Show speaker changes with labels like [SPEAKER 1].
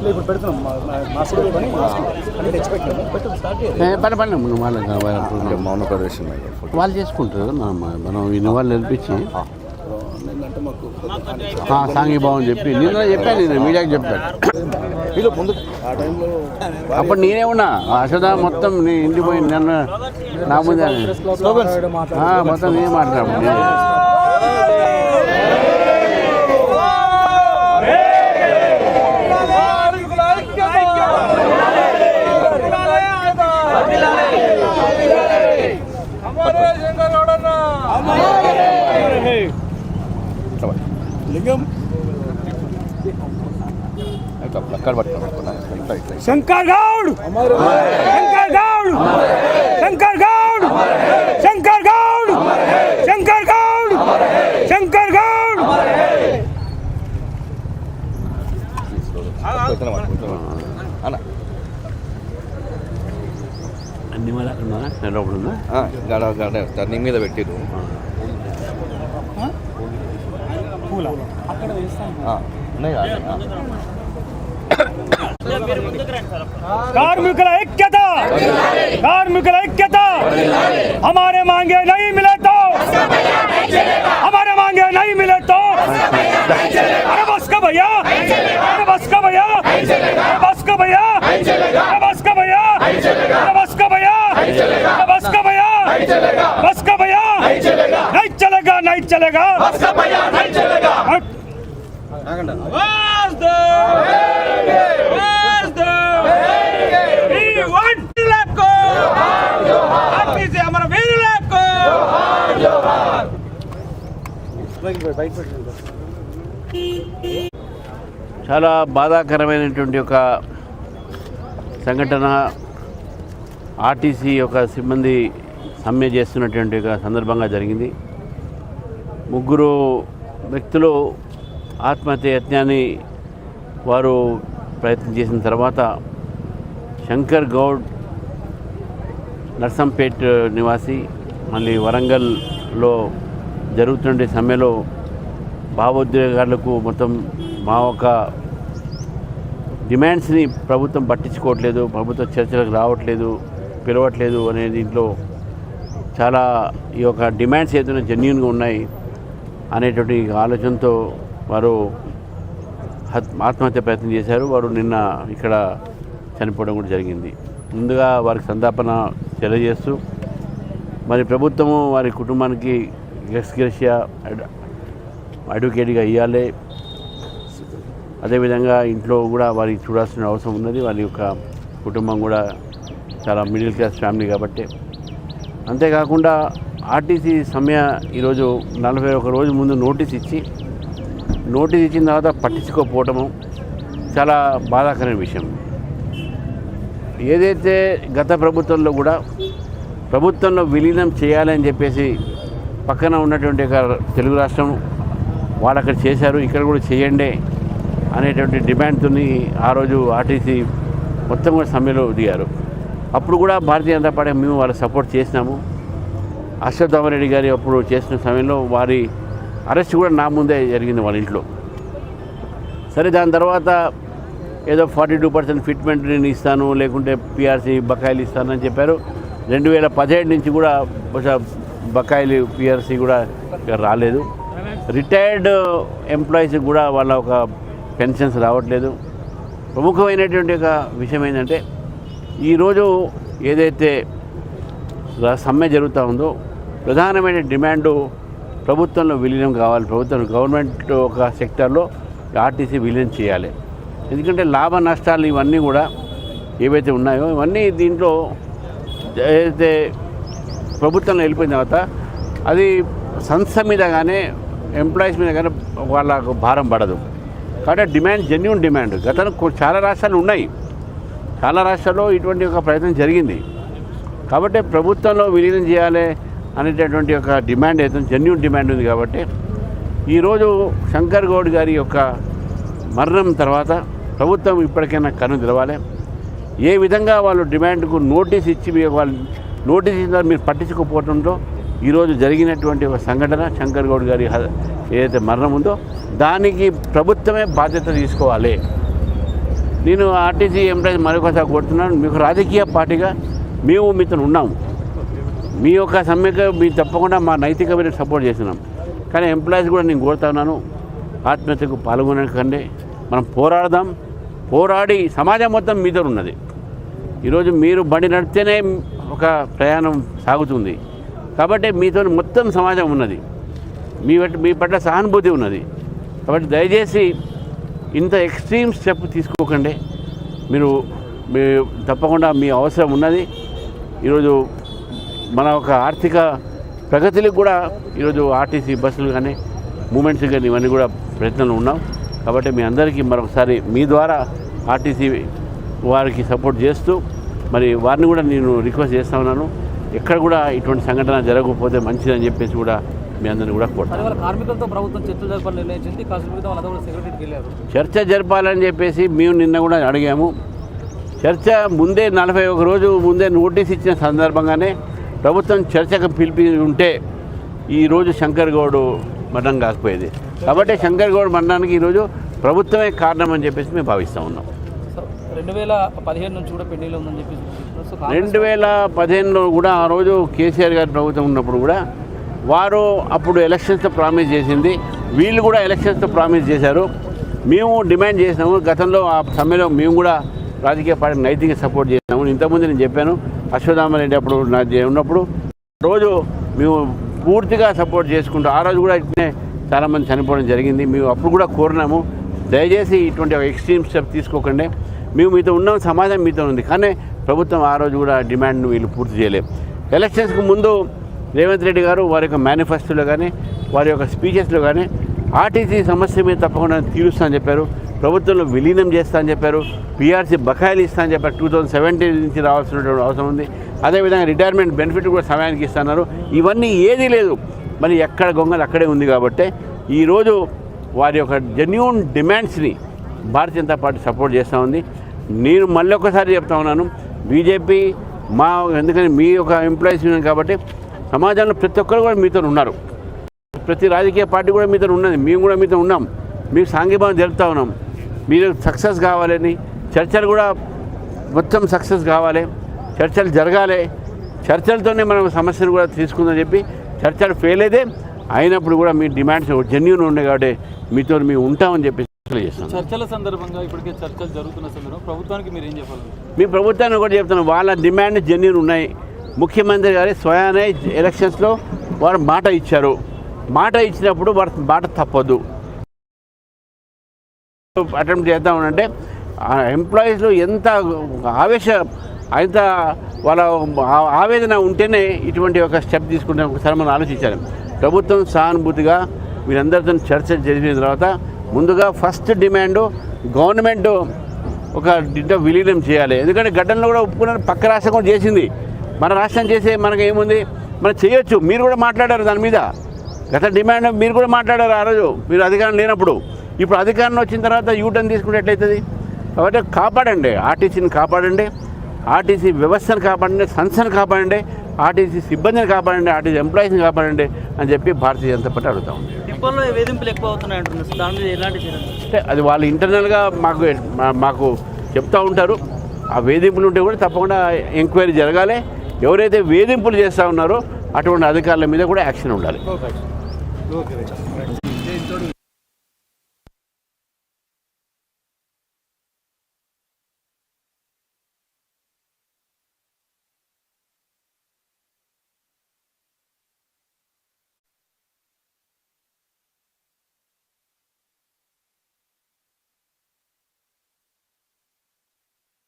[SPEAKER 1] ఇప్పుడు పెడుతున్నాం
[SPEAKER 2] మౌన ప్రదర్శన
[SPEAKER 3] వాళ్ళు చేసుకుంటారు. మనం ఇన్ని వాళ్ళు నేర్పించి సాంఘీభావం చెప్పి నిన్న చెప్పాను, నేను మీడియాకి చెప్పాను. అప్పుడు నేనే ఉన్నా అసదా మొత్తం నీ ఇంటికి పోయి నన్ను నా ముందే మొత్తం నేనే మాట్లాడాను.
[SPEAKER 2] లింగం
[SPEAKER 1] శంకర్ గౌడ్, శంకర్ గౌడ్, శంకర్ గౌడ్, శంకర్ గౌడ్, శంకర్ గౌడ్, శంకర్ గౌడ్.
[SPEAKER 3] అన్ని మళ్ళీ నిలబడుందా
[SPEAKER 2] టర్నింగ్ మీద పెట్టిరు.
[SPEAKER 1] కార్మికుల ఐక్యత, కార్మికుల ఐక్యత. हमारे मांगे नहीं मिले तो, हमारे मांगे नहीं मिले तो अरे बस का भैया, अरे बस का भैया, अरे बस का भैया, अरे बस का भैया, अरे बस का भैया, अरे बस का भैया, बस का भैया नहीं चलेगा, नहीं चलेगा, नहीं चलेगा, बस का भैया नहीं चलेगा.
[SPEAKER 3] చాలా బాధాకరమైనటువంటి ఒక సంఘటన. ఆర్టీసీ యొక్క సిబ్బంది సమ్మె చేస్తున్నటువంటి ఒక సందర్భంగా జరిగింది. ముగ్గురు వ్యక్తులు ఆత్మహత్య యత్నాన్ని వారు ప్రయత్నం చేసిన తర్వాత శంకర్ గౌడ్ నర్సంపేట్ నివాసి, మళ్ళీ వరంగల్లో జరుగుతుండే సమ్మెలో భావోద్వేగాలకు మొత్తం మా ఒక డిమాండ్స్ని ప్రభుత్వం పట్టించుకోవట్లేదు, ప్రభుత్వ చర్చలకు రావట్లేదు, పిలవట్లేదు అనే దీంట్లో చాలా ఈ యొక్క డిమాండ్స్ ఏదైనా జెన్యూన్గా ఉన్నాయి అనేటువంటి ఆలోచనతో వారు ఆత్మహత్య ప్రయత్నం చేశారు. వారు నిన్న ఇక్కడ చనిపోవడం కూడా జరిగింది. ముందుగా వారికి సంతాపన తెలియజేస్తూ మరి ప్రభుత్వము వారి కుటుంబానికి ఎక్స్గ్రేషియా అడ్వకేట్గా ఇవ్వాలి. అదేవిధంగా ఇంట్లో కూడా వారికి చూడాల్సిన అవసరం ఉన్నది. వారి యొక్క కుటుంబం కూడా చాలా మిడిల్ క్లాస్ ఫ్యామిలీ కాబట్టి. అంతేకాకుండా ఆర్టీసీ సమ్మె ఈరోజు 41 రోజు ముందు నోటీస్ ఇచ్చిన తర్వాత పట్టించుకోకపోవటము చాలా బాధాకరమైన విషయం. ఏదైతే గత ప్రభుత్వంలో కూడా ప్రభుత్వంలో విలీనం చేయాలని చెప్పేసి పక్కన ఉన్నటువంటి ఒక తెలుగు రాష్ట్రం వాళ్ళు అక్కడ చేశారు, ఇక్కడ కూడా చేయండి అనేటువంటి డిమాండ్తో ఆ రోజు ఆర్టీసీ మొత్తం కూడా సమ్మెలో దిగారు. అప్పుడు కూడా భారతీయ జనతా పార్టీ మేము వాళ్ళకి సపోర్ట్ చేసినాము. అశ్వత్థామరెడ్డి గారి అప్పుడు చేసిన సమయంలో వారి అరెస్ట్ కూడా నా ముందే జరిగింది వాళ్ళ ఇంట్లో. సరే, దాని తర్వాత ఏదో 42% ఫిట్మెంట్ నేను ఇస్తాను, లేకుంటే పిఆర్సీ బకాయిలు ఇస్తానని చెప్పారు. 2017 నుంచి కూడా బకాయిలు పిఆర్సీ కూడా రాలేదు. రిటైర్డ్ ఎంప్లాయీస్కి కూడా వాళ్ళ ఒక పెన్షన్స్ రావట్లేదు. ప్రముఖమైనటువంటి ఒక విషయం ఏంటంటే ఈరోజు ఏదైతే సమ్మె జరుగుతూ ఉందో ప్రధానమైన డిమాండు ప్రభుత్వంలో విలీనం కావాలి. గవర్నమెంట్ ఒక సెక్టార్లో ఆర్టీసీ విలీనం చేయాలి. ఎందుకంటే లాభ నష్టాలు ఇవన్నీ కూడా ఏవైతే ఉన్నాయో ఇవన్నీ దీంట్లో ఏదైతే ప్రభుత్వంలో వెళ్ళిపోయిన తర్వాత అది సంస్థ మీద కానీ ఎంప్లాయీస్ మీద కానీ వాళ్ళకు భారం పడదు. కాబట్టి డిమాండ్ జెన్యూన్ డిమాండ్. గతంలో చాలా రాష్ట్రాలు ఉన్నాయి, చాలా రాష్ట్రాల్లో ఇటువంటి ఒక ప్రయత్నం జరిగింది. కాబట్టి ప్రభుత్వంలో విలీనం చేయాలి అనేటటువంటి ఒక డిమాండ్ అయితే జెన్యూన్ డిమాండ్ ఉంది. కాబట్టి ఈరోజు శంకర్ గౌడ్ గారి యొక్క మరణం తర్వాత ప్రభుత్వం ఇప్పటికైనా కన్ను తెరవాలి. ఏ విధంగా వాళ్ళు డిమాండ్కు నోటీస్ ఇచ్చి వాళ్ళు నోటీస్ ఇచ్చిన మీరు పట్టించుకోకపోవడంతో ఈరోజు జరిగినటువంటి ఒక సంఘటన శంకర్ గౌడ్ గారి ఏదైతే మరణం ఉందో దానికి ప్రభుత్వమే బాధ్యత తీసుకోవాలి. నేను ఆర్టీసీ ఎంప్లాయీస్ మరొకసారి కోరుతున్నాను, మీకు రాజకీయ పార్టీగా మేము మీతో ఉన్నాము, మీ యొక్క సమ్మెకు మీరు తప్పకుండా మా నైతికమైన సపోర్ట్ చేస్తున్నాం. కానీ ఎంప్లాయీస్ కూడా నేను కోరుతా ఉన్నాను, ఆత్మహత్యకు పాల్గొనకండి, మనం పోరాడదాం. పోరాడి సమాజం మొత్తం మీతో ఉన్నది. ఈరోజు మీరు బండి నడితేనే ఒక ప్రయాణం సాగుతుంది కాబట్టి మీతో మొత్తం సమాజం ఉన్నది, మీ పట్ల సహానుభూతి ఉన్నది. కాబట్టి దయచేసి ఇంత ఎక్స్ట్రీమ్ స్టెప్ తీసుకోకండి. మీరు తప్పకుండా మీ అవసరం ఉన్నది. ఈరోజు మన ఒక ఆర్థిక ప్రగతికి కూడా ఈరోజు ఆర్టీసీ బస్సులు కానీ మూమెంట్స్ కానీ ఇవన్నీ కూడా ప్రయత్నంలో ఉన్నాం. కాబట్టి మీ అందరికీ మరొకసారి మీ ద్వారా ఆర్టీసీ వారికి సపోర్ట్ చేస్తూ మరి వారిని కూడా నేను రిక్వెస్ట్ చేస్తూ ఉన్నాను, ఎక్కడ కూడా ఇటువంటి సంఘటన జరగకపోతే మంచిదని చెప్పేసి కూడా మీ అందరిని కూడా కోరుతాను.
[SPEAKER 4] కార్మికులతో ప్రభుత్వం చర్చలు జరపాలని నిర్ణయించింది.
[SPEAKER 3] చర్చ జరపాలని చెప్పేసి మేము నిన్న కూడా అడిగాము. చర్చ ముందే 41 రోజు ముందే నోటీస్ ఇచ్చిన సందర్భంగానే ప్రభుత్వం చర్చకు పిలిపి ఉంటే ఈరోజు శంకర్ గౌడ్ మరణం కాకపోయేది. కాబట్టి శంకర్ గౌడ్ మరణానికి ఈరోజు ప్రభుత్వమే కారణం అని చెప్పేసి మేము భావిస్తూ ఉన్నాం.
[SPEAKER 4] 2015 నుంచి కూడా పెండింగ్లో ఉందని చెప్పేసి
[SPEAKER 3] 2015లో కూడా ఆ రోజు కేసీఆర్ గారి ప్రభుత్వం ఉన్నప్పుడు కూడా వారు అప్పుడు ఎలక్షన్స్తో ప్రామిస్ చేసింది, వీళ్ళు కూడా ఎలక్షన్స్తో ప్రామిస్ చేశారు. మేము డిమాండ్ చేసినాము. గతంలో ఆ సమ్మెలో మేము కూడా రాజకీయ పార్టీ నైతిక సపోర్ట్ చేసినాము. ఇంతకుముందు నేను చెప్పాను, అశ్వత్థామరెడ్డి అప్పుడు ఉన్నప్పుడు రోజు మేము పూర్తిగా సపోర్ట్ చేసుకుంటూ ఆ రోజు కూడా ఇట్నే చాలామంది చనిపోవడం జరిగింది. మేము అప్పుడు కూడా కోరినాము, దయచేసి ఇటువంటి ఎక్స్ట్రీమ్ స్టెప్ తీసుకోకండి, మేము మీతో ఉన్నాం, సమాజం మీతో ఉంది. కానీ ప్రభుత్వం ఆ రోజు కూడా డిమాండ్ను వీళ్ళు పూర్తి చేయలేము. ఎలక్షన్స్కి ముందు రేవంత్ రెడ్డి గారు వారి యొక్క మేనిఫెస్టోలో కానీ వారి యొక్క స్పీచెస్లో కానీ ఆర్టీసీ సమస్య మీద తప్పకుండా తీరుస్తా అని చెప్పారు, ప్రభుత్వంలో విలీనం చేస్తా అని చెప్పారు, పీఆర్సీ బకాయిలు ఇస్తా అని చెప్పారు. 2017 నుంచి రావాల్సినటువంటి అవసరం ఉంది. అదేవిధంగా రిటైర్మెంట్ బెనిఫిట్ కూడా సమయానికి ఇస్తున్నారు. ఇవన్నీ ఏదీ లేదు, మరి ఎక్కడ గొంగలు అక్కడే ఉంది. కాబట్టి ఈరోజు వారి యొక్క genuine డిమాండ్స్ని Bharatiya Janata party support చేస్తూ ఉంది. నేను మళ్ళీ ఒకసారి చెప్తా ఉన్నాను, బీజేపీ ఎందుకని మీ యొక్క ఎంప్లాయీస్ యూనియన్ కాబట్టి సమాజంలో ప్రతి ఒక్కరు కూడా మీతో ఉన్నారు, ప్రతి రాజకీయ పార్టీ కూడా మీతో ఉన్నది, మేము కూడా మీతో ఉన్నాం, మీకు సాంఘీభావం జరుపుతూ ఉన్నాం. మీరు సక్సెస్ కావాలని, చర్చలు కూడా మొత్తం సక్సెస్ కావాలి, చర్చలు జరగాలి, చర్చలతోనే మనం సమస్యను కూడా తీసుకుందని చెప్పి చర్చలు ఫెయిల్ అయితే అయినప్పుడు కూడా మీ డిమాండ్స్ జెన్యూన్ ఉన్నాయి కాబట్టి మీతో మేము ఉంటామని చెప్పి చేస్తాం.
[SPEAKER 4] చర్చల సందర్భంగా ఇప్పటికే చర్చలు జరుగుతున్న సందర్భంగా ప్రభుత్వానికి మీరు ఏం చెప్పాలి?
[SPEAKER 3] మీ ప్రభుత్వాన్ని కూడా చెప్తున్నాం, వాళ్ళ డిమాండ్ జెన్యూన్ ఉన్నాయి. ముఖ్యమంత్రి గారి స్వయానే ఎలక్షన్స్లో వారు మాట ఇచ్చారు, మాట ఇచ్చినప్పుడు వారి మాట తప్పదు. అటెంప్ట్ చేద్దామంటే ఎంప్లాయీస్లో ఎంత ఎంత వాళ్ళ ఆవేదన ఉంటేనే ఇటువంటి ఒక స్టెప్ తీసుకుంటే ఒకసారి మనం ఆలోచించాలి. ప్రభుత్వం సానుభూతిగా వీరందరితో చర్చ జరిగిన తర్వాత ముందుగా ఫస్ట్ డిమాండ్ గవర్నమెంట్ ఒక విలీనం చేయాలి. ఎందుకంటే గడ్డంలో కూడా ఒప్పుకున్న పక్క రాష్ట్రం కూడా చేసింది, మన రాష్ట్రం చేసే మనకు ఏముంది, మనం చేయొచ్చు. మీరు కూడా మాట్లాడారు దాని మీద, గత డిమాండ్ మీరు కూడా మాట్లాడారు ఆ రోజు మీరు అధికారం లేనప్పుడు. ఇప్పుడు అధికారంలో వచ్చిన తర్వాత యూటర్న్ తీసుకుంటే ఎట్లయితుంది? కాబట్టి కాపాడండి, ఆర్టీసీని కాపాడండి, ఆర్టీసీ వ్యవస్థను కాపాడండి, సంస్థను కాపాడండి, ఆర్టీసీ సిబ్బందిని కాపాడండి, ఆర్టీసీ ఎంప్లాయీస్ని కాపాడండి అని చెప్పి భారతీయ జనతా పార్టీ అడుగుతా ఉంది.
[SPEAKER 4] డిపోలో వేధింపులు ఎక్కువ అవుతున్నాయి అంటున్నారు, దాని మీద ఎలాంటి
[SPEAKER 3] అంటే అది వాళ్ళు ఇంటర్నల్గా మాకు చెప్తూ ఉంటారు. ఆ వేధింపులు ఉంటే కూడా తప్పకుండా ఎంక్వైరీ జరగాలి. ఎవరైతే వేధింపులు చేస్తూ ఉన్నారో అటువంటి అధికారుల మీద కూడా యాక్షన్ ఉండాలి.